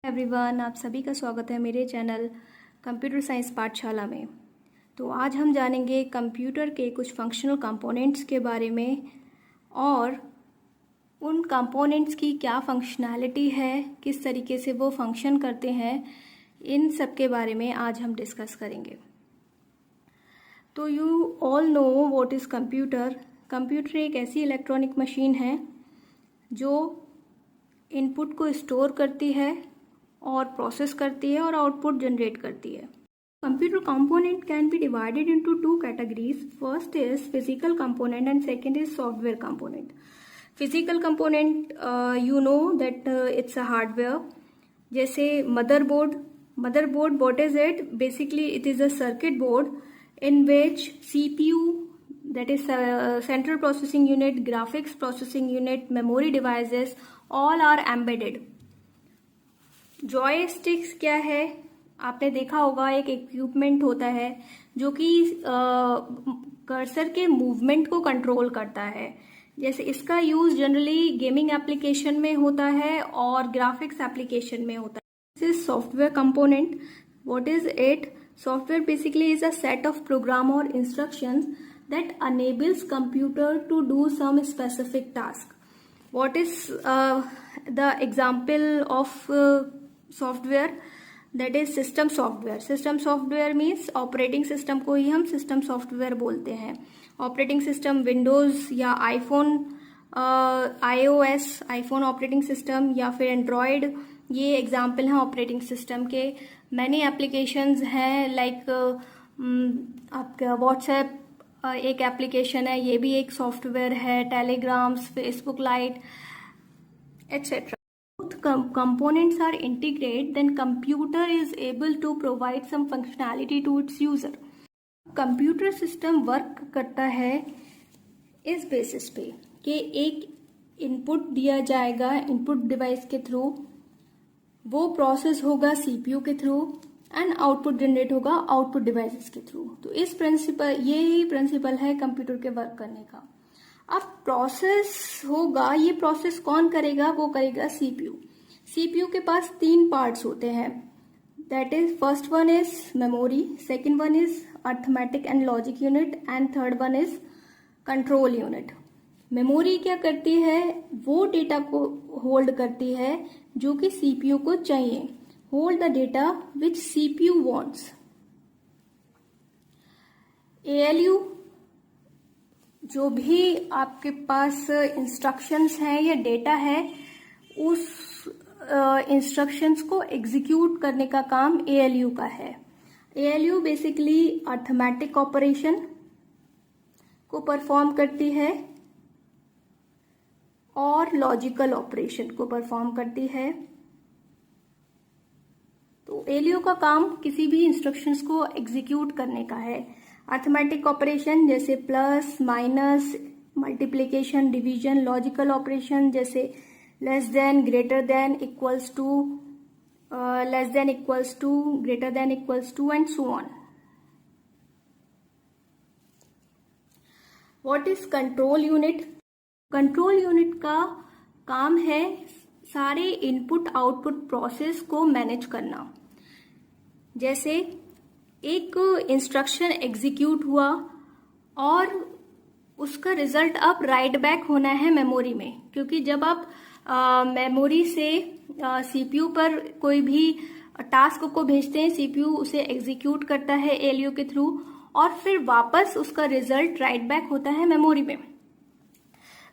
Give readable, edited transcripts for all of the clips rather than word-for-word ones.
Everyone, आप सभी का स्वागत है मेरे चैनल कंप्यूटर साइंस पाठशाला में। तो आज हम जानेंगे कंप्यूटर के कुछ फंक्शनल कंपोनेंट्स के बारे में और उन कंपोनेंट्स की क्या फंक्शनैलिटी है, किस तरीके से वो फंक्शन करते हैं, इन सब के बारे में आज हम डिस्कस करेंगे। तो you all know what is computer. Computer एक ऐसी इलेक्ट्रॉनिक मशीन है जो इनपुट को स्टोर करती है और प्रोसेस करती है और आउटपुट जनरेट करती है। Computer component can be divided into two categories. First is physical component and second is software component. Physical component you know that it's a hardware, जैसे motherboard. Motherboard what is it? Basically it is a circuit board in which CPU, that is central processing unit, graphics processing unit, memory devices, all are embedded. Joysticks क्या है? आपने देखा होगा, एक equipment होता है जो कि कर्सर के मूवमेंट को कंट्रोल करता है। जैसे इसका यूज जनरली गेमिंग एप्लीकेशन में होता है और ग्राफिक्स एप्लीकेशन में होता है। This is software component. What is it? Software basically is a set of program or instructions that enables computer to do some specific task. What is the example of software? That is system software. System software means operating system को ही हम system software बोलते हैं। Operating system Windows या iPhone, iOS, iPhone operating system या फिर Android, ये example हैं operating system के। मैनी एप्लीकेशंस हैं लाइक आपका व्हाट्सएप एक एप्लीकेशन है, ये भी एक सॉफ्टवेयर है, telegrams, Facebook light etc. Both components are integrated, then computer is able to provide some functionality to its user. Computer system work करता है इस बेसिस पे कि एक इनपुट दिया जाएगा इनपुट डिवाइस के थ्रू, वो प्रोसेस होगा सीपीयू के थ्रू एंड आउटपुट जनरेट होगा आउटपुट डिवाइसेस के थ्रू। तो इस प्रिंसिपल, यही प्रिंसिपल है कंप्यूटर के वर्क करने का। अब प्रोसेस होगा, ये प्रोसेस कौन करेगा? वो करेगा सीपीयू। सीपीयू के पास तीन पार्ट्स होते हैं, that is first one is memory, second one is arithmetic and logic unit and third one is control unit. Memory क्या करती है? वो डेटा को होल्ड करती है जो कि सीपीयू को चाहिए। Hold the data which CPU wants. ALU, जो भी आपके पास इंस्ट्रक्शंस हैं या डेटा है, उस इंस्ट्रक्शंस को एग्जीक्यूट करने का काम एएलयू का है। एएलयू बेसिकली अर्थमेटिक ऑपरेशन को परफॉर्म करती है और लॉजिकल ऑपरेशन को परफॉर्म करती है। तो एएलयू का काम किसी भी इंस्ट्रक्शंस को एग्जीक्यूट करने का है। अर्थमेटिक ऑपरेशन जैसे plus, minus, multiplication, division. Logical operation जैसे less than, greater than, equals to, less than, equals to, greater than, equals to and so on. What is control unit? Control unit का काम है सारे input output process को manage करना। जैसे एक instruction execute हुआ और उसका रिजल्ट अब राइट बैक होना है मेमोरी में, क्योंकि जब आप मेमोरी से सीपीयू पर कोई भी टास्क को भेजते हैं, सीपीयू उसे एग्जीक्यूट करता है एएलयू के थ्रू और फिर वापस उसका रिजल्ट राइट बैक होता है मेमोरी में।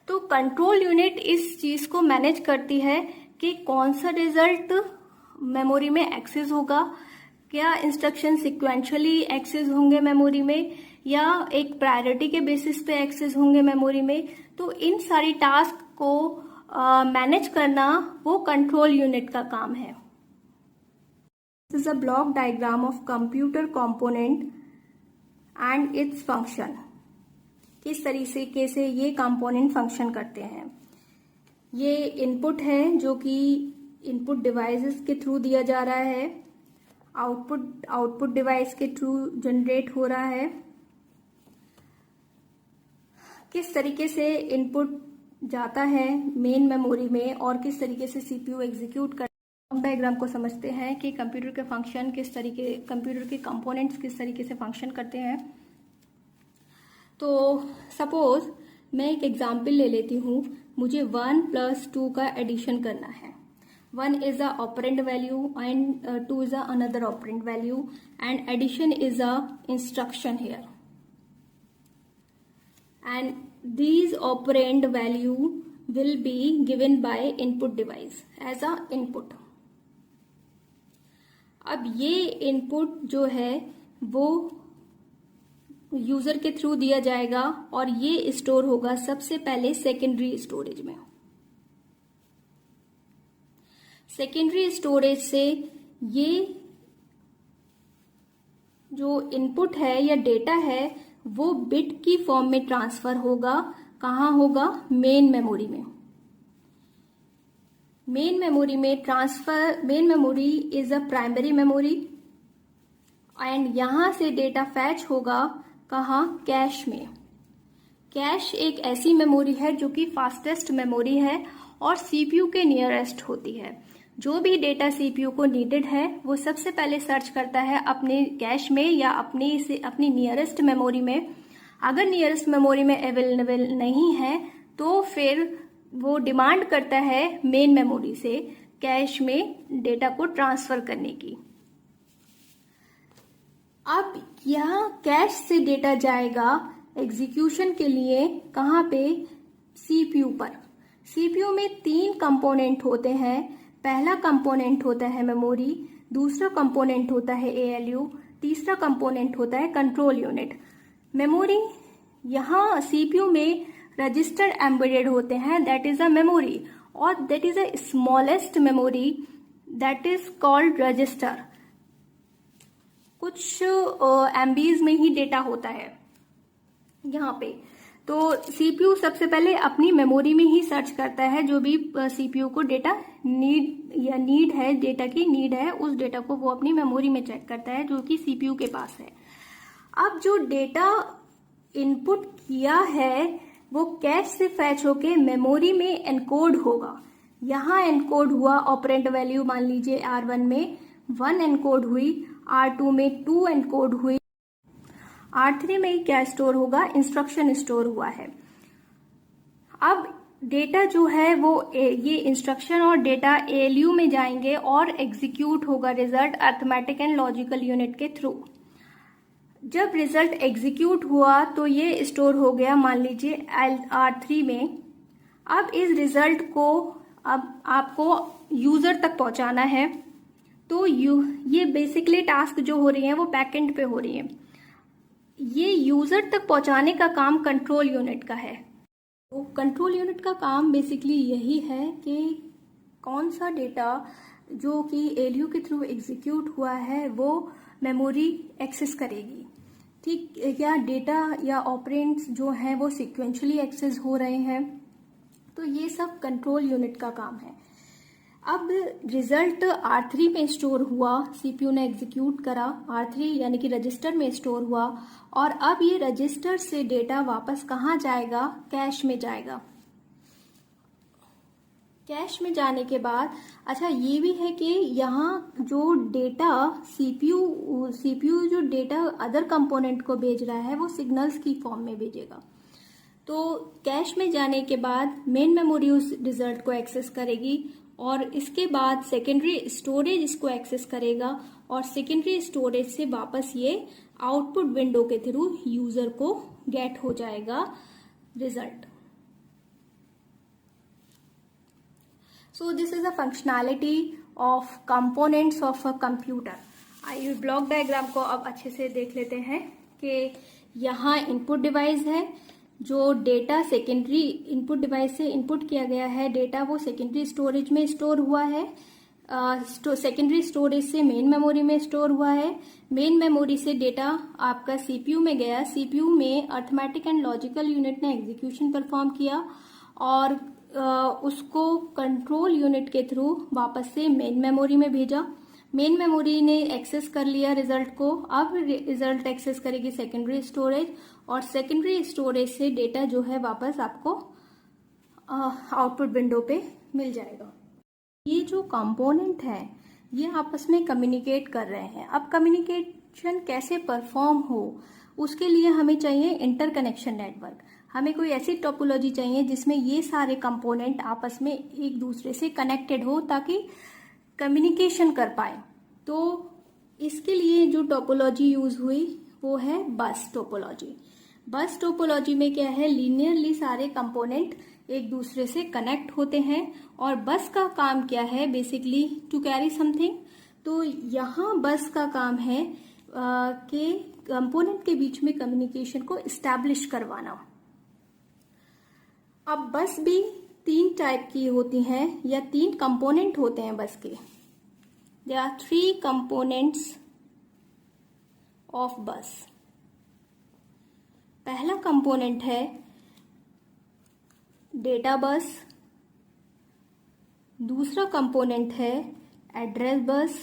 तो कंट्रोल यूनिट इस चीज को मैनेज करती है कि कौन सा रिजल्ट मेमोरी में एक्सेस होगा, क्या इंस्ट्रक्शन सिक्वेंशियली एक्सेस होंगे मेमोरी में या एक प्रायोरिटी के बेसिस पे एक्सेस होंगे मेमोरी में। तो इन सारी टास्क को मैनेज करना वो कंट्रोल यूनिट का काम है। This is a block diagram of computer component and its function. किस तरीके से ये कंपोनेंट फंक्शन करते हैं। ये इनपुट है जो कि इनपुट डिवाइसेस के थ्रू दिया जा रहा है, आउटपुट डिवाइस के थ्रू जनरेट हो रहा है। किस तरीके से इनपुट जाता है मेन मेमोरी में और किस तरीके से सीपीयू एग्जीक्यूट करता है, डायग्राम को समझते हैं कि कंप्यूटर के फंक्शन किस तरीके, कंप्यूटर के कंपोनेंट्स किस तरीके से फंक्शन करते हैं। तो सपोज मैं एक एग्जाम्पल ले लेती हूँ, मुझे 1 + 2 का एडिशन करना है। 1 is a operand value and 2 is a another operand value, and addition is a instruction here, and these operand value will be given by input device as a input। अब ये input जो है वो user के through दिया जाएगा और ये स्टोर होगा सबसे पहले सेकेंडरी स्टोरेज में। सेकेंडरी स्टोरेज से ये जो इनपुट है या डेटा है वो बिट की फॉर्म में ट्रांसफर होगा। कहाँ होगा? मेन मेमोरी में। मेन मेमोरी में transfer, main memory is a primary memory, and यहां से डेटा फैच होगा कहाँ? कैश में। कैश एक ऐसी मेमोरी है जो कि फास्टेस्ट मेमोरी है और सीपीयू के नियरेस्ट होती है। जो भी डेटा सीपीयू को नीडेड है वो सबसे पहले सर्च करता है अपने कैश में या अपनी नियरेस्ट मेमोरी में। अगर नियरेस्ट मेमोरी में अवेलेबल नहीं है तो फिर वो डिमांड करता है मेन मेमोरी से कैश में डेटा को ट्रांसफर करने की। अब यहाँ कैश से डेटा जाएगा एग्जीक्यूशन के लिए कहाँ पे? सीपीयू पर। सीपीयू में 3 कंपोनेंट होते हैं। पहला कंपोनेंट होता है मेमोरी, दूसरा कंपोनेंट होता है एएलयू, तीसरा कंपोनेंट होता है कंट्रोल यूनिट। मेमोरी, यहाँ सीपीयू में रजिस्टर एम्बेडेड होते हैं, दैट इज अ मेमोरी, और that is a smallest memory, that is called register. कुछ एमबीज में ही डेटा होता है यहाँ पे। तो सीपीयू सबसे पहले अपनी मेमोरी में ही सर्च करता है, जो भी सीपीयू को डेटा नीड है, डेटा की नीड है, उस डेटा को वो अपनी मेमोरी में चेक करता है जो कि सीपीयू के पास है। अब जो डेटा इनपुट किया है वो कैश से फैच होके मेमोरी में एनकोड होगा। यहाँ एनकोड हुआ ऑपरेंड वैल्यू, मान लीजिए R1 में 1 एनकोड हुई, R2 में 2 एनकोड हुई, R3 में क्या स्टोर होगा? इंस्ट्रक्शन स्टोर हुआ है। अब डेटा जो है वो ये इंस्ट्रक्शन और डेटा एएलयू में जाएंगे और एग्जीक्यूट होगा result arithmetic and logical unit के थ्रू। जब रिजल्ट एग्जीक्यूट हुआ तो ये स्टोर हो गया मान लीजिए R3 में। अब इस रिजल्ट को अब आपको यूजर तक पहुंचाना है, तो ये बेसिकली टास्क जो हो रही है वो बैकएंड पे हो रही है। ये यूजर तक पहुंचाने का काम कंट्रोल यूनिट का है। तो कंट्रोल यूनिट का काम बेसिकली यही है कि कौन सा डेटा जो कि एएलयू के थ्रू एग्जीक्यूट हुआ है वो मेमोरी एक्सेस करेगी। ठीक, या डेटा या ऑपरेंड्स जो हैं वो सिक्वेंशली एक्सेस हो रहे हैं, तो ये सब कंट्रोल यूनिट का काम है। अब रिजल्ट R3 में स्टोर हुआ, सीपीयू ने एग्जीक्यूट करा, R3 यानी कि रजिस्टर में स्टोर हुआ, और अब ये रजिस्टर से डेटा वापस कहाँ जाएगा? कैश में जाएगा। कैश में जाने के बाद अच्छा ये भी है कि यहाँ जो डेटा सीपीयू जो डेटा अदर कंपोनेंट को भेज रहा है वो सिग्नल्स की फॉर्म में भेजेगा। तो कैश में जाने के बाद मेन मेमोरी उस रिजल्ट को एक्सेस करेगी और इसके बाद सेकेंडरी स्टोरेज इसको एक्सेस करेगा और सेकेंडरी स्टोरेज से वापस ये आउटपुट विंडो के थ्रू यूजर को गेट हो जाएगा result. So this is a functionality of components of a computer। आइए ब्लॉक डायग्राम को अब अच्छे से देख लेते हैं कि यहाँ इनपुट डिवाइस है, जो डेटा सेकेंडरी इनपुट डिवाइस से इनपुट किया गया है डेटा वो सेकेंडरी स्टोरेज में स्टोर हुआ है, सेकेंडरी स्टोरेज से मेन मेमोरी में स्टोर हुआ है, मेन मेमोरी से डेटा आपका सीपीयू में गया, सीपीयू में अरिथमेटिक एंड लॉजिकल यूनिट ने एग्जीक्यूशन परफॉर्म किया और उसको कंट्रोल यूनिट के थ्रू वापस से मेन मेमोरी में भेजा। मेन मेमोरी ने एक्सेस कर लिया रिजल्ट को, अब रिजल्ट एक्सेस करेगी सेकेंडरी स्टोरेज और सेकेंडरी स्टोरेज से डेटा जो है वापस आपको आउटपुट विंडो पे मिल जाएगा। ये जो कंपोनेंट है ये आपस में कम्युनिकेट कर रहे हैं। अब कम्युनिकेशन कैसे परफॉर्म हो, उसके लिए हमें चाहिए इंटरकनेक्शन नेटवर्क। हमें कोई ऐसी टोपोलॉजी चाहिए जिसमें ये सारे कंपोनेंट आपस में एक दूसरे से कनेक्टेड हो ताकि कम्युनिकेशन कर पाए। तो इसके लिए जो टोपोलॉजी यूज हुई वो है बस टोपोलॉजी। बस टोपोलॉजी में क्या है, लीनियरली सारे कंपोनेंट एक दूसरे से कनेक्ट होते हैं और बस का काम क्या है, बेसिकली टू कैरी समथिंग। तो यहाँ बस का काम है कि कंपोनेंट के बीच में कम्युनिकेशन को इस्टेब्लिश करवाना। अब बस भी 3 टाइप की होती हैं या 3 कंपोनेंट होते हैं बस के। देयर आर 3 कंपोनेंट्स ऑफ बस। पहला कंपोनेंट है डेटा बस, दूसरा कंपोनेंट है एड्रेस बस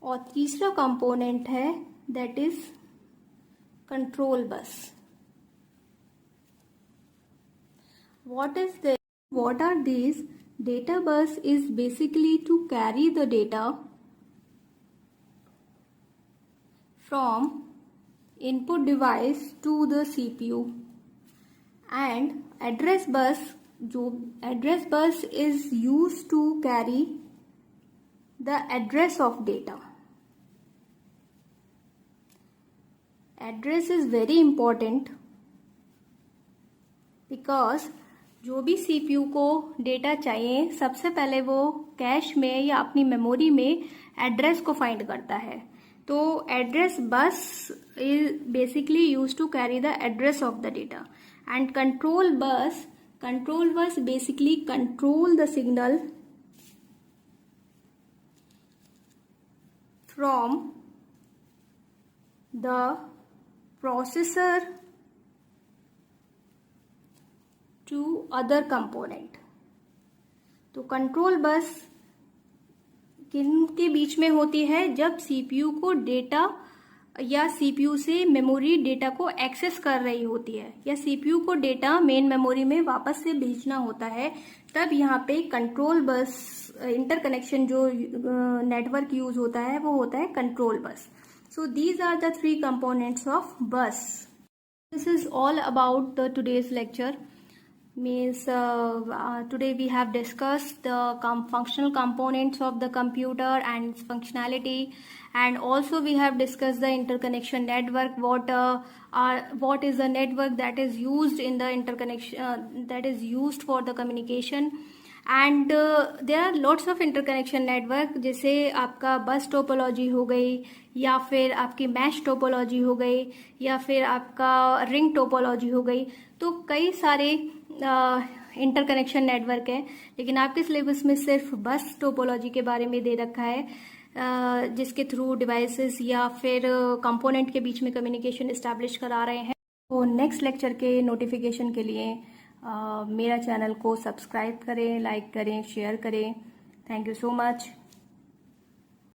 और तीसरा कंपोनेंट है that is control bus. What are these? Data bus is basically to carry the data from input device to the CPU, and address bus is used to carry the address of data. Address is very important because जो भी CPU को data चाहिए सबसे पहले वो cash में या अपनी मेमोरी में एड्रेस को फाइंड करता है। तो address bus is basically use to carry the address of the data and control bus basically control the signal from the processor to other component. तो कंट्रोल बस किन के बीच में होती है, जब सीपीयू को डेटा या सीपीयू से मेमोरी डेटा को एक्सेस कर रही होती है या सीपीयू को डेटा मेन मेमोरी में वापस से भेजना होता है, तब यहाँ पे कंट्रोल बस इंटरकनेक्शन जो नेटवर्क यूज होता है वो होता है control bus. So these are the 3 components of bus. This is all about the today's lecture. Means today we have discussed the functional components of the computer and its functionality, and also we have discussed the interconnection network. What is the network that is used in the interconnection that is used for the communication, and there are lots of interconnection network, जैसे आपका बस topology हो गई या फिर आपकी mesh topology हो गई या फिर आपका रिंग टोपोलॉजी हो गई। तो कई सारे इंटरकनेक्शन नेटवर्क है, लेकिन आपके सिलेबस में सिर्फ बस टोपोलॉजी के बारे में दे रखा है जिसके थ्रू डिवाइसेस या फिर कंपोनेंट के बीच में कम्युनिकेशन इस्टेब्लिश करा रहे हैं। तो नेक्स्ट लेक्चर के नोटिफिकेशन के लिए मेरा चैनल को सब्सक्राइब करें, लाइक करें, शेयर करें। Thank you so much.